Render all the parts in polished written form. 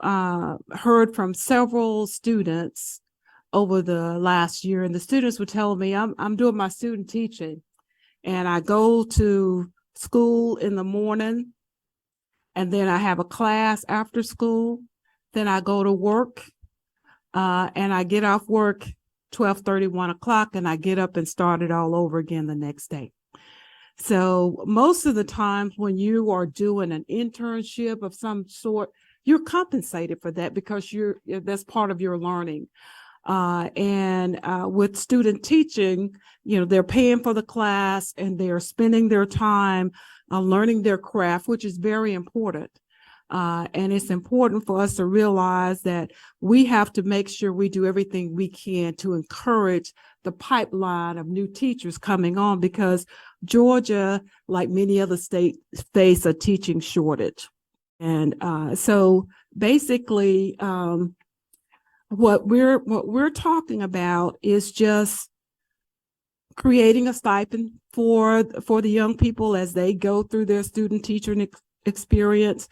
I heard from several students over the last year, and the students were telling me, I'm doing my student teaching, and I go to school in the morning, and then I have a class after school, then I go to work, and I get off work 12:30, 1 o'clock, and I get up and start it all over again the next day. So most of the times when you are doing an internship of some sort, you're compensated for that because that's part of your learning. And with student teaching, they're paying for the class and they're spending their time learning their craft, which is very important. And it's important for us to realize that we have to make sure we do everything we can to encourage the pipeline of new teachers coming on, because Georgia, like many other states, face a teaching shortage. And so basically, what we're talking about is just creating a stipend for the young people as they go through their student teacher experience,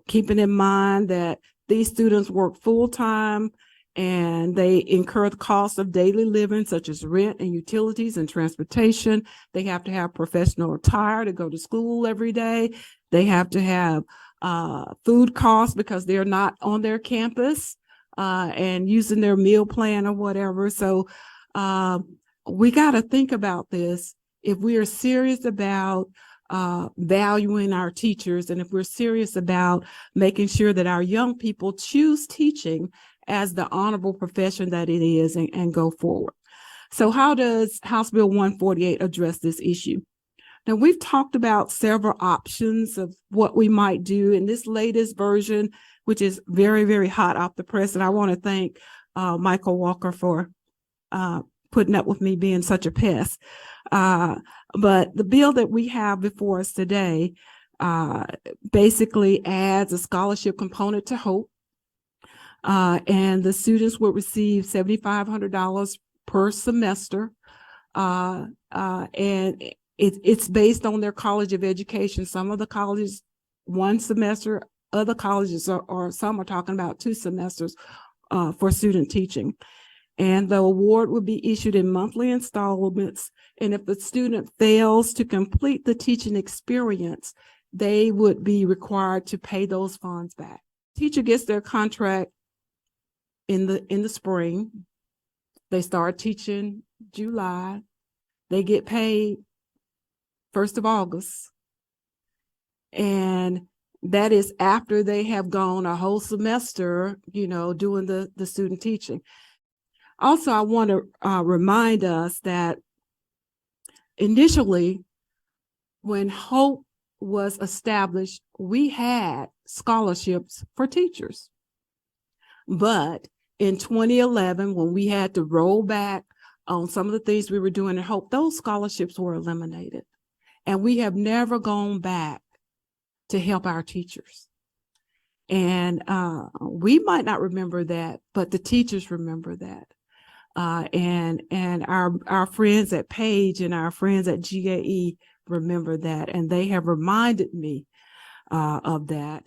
keeping in mind that these students work full-time and they incur the cost of daily living, such as rent and utilities and transportation. They have to have professional attire to go to school every day. They have to have food costs because they're not on their campus and using their meal plan or whatever. So we got to think about this if we are serious about valuing our teachers, and if we're serious about making sure that our young people choose teaching as the honorable profession that it is and go forward. So how does House Bill 148 address this issue? Now, we've talked about several options of what we might do in this latest version, which is very, very hot off the press. And I want to thank Michael Walker for putting up with me being such a pest. But the bill that we have before us today basically adds a scholarship component to Hope. And the students will receive $7,500 per semester. And it's based on their college of education. Some of the colleges, 1 semester, other colleges or some are talking about 2 semesters for student teaching. And the award will be issued in monthly installments. And if the student fails to complete the teaching experience, they would be required to pay those funds back. Teacher gets their contract in the spring. They start teaching July. They get paid 1st of August. And that is after they have gone a whole semester, doing the student teaching. Also, I want to remind us that initially, when Hope was established, we had scholarships for teachers. But in 2011, when we had to roll back on some of the things we were doing at Hope, those scholarships were eliminated. And we have never gone back to help our teachers. And we might not remember that, but the teachers remember that. And our friends at Page and our friends at GAE remember that, and they have reminded me of that.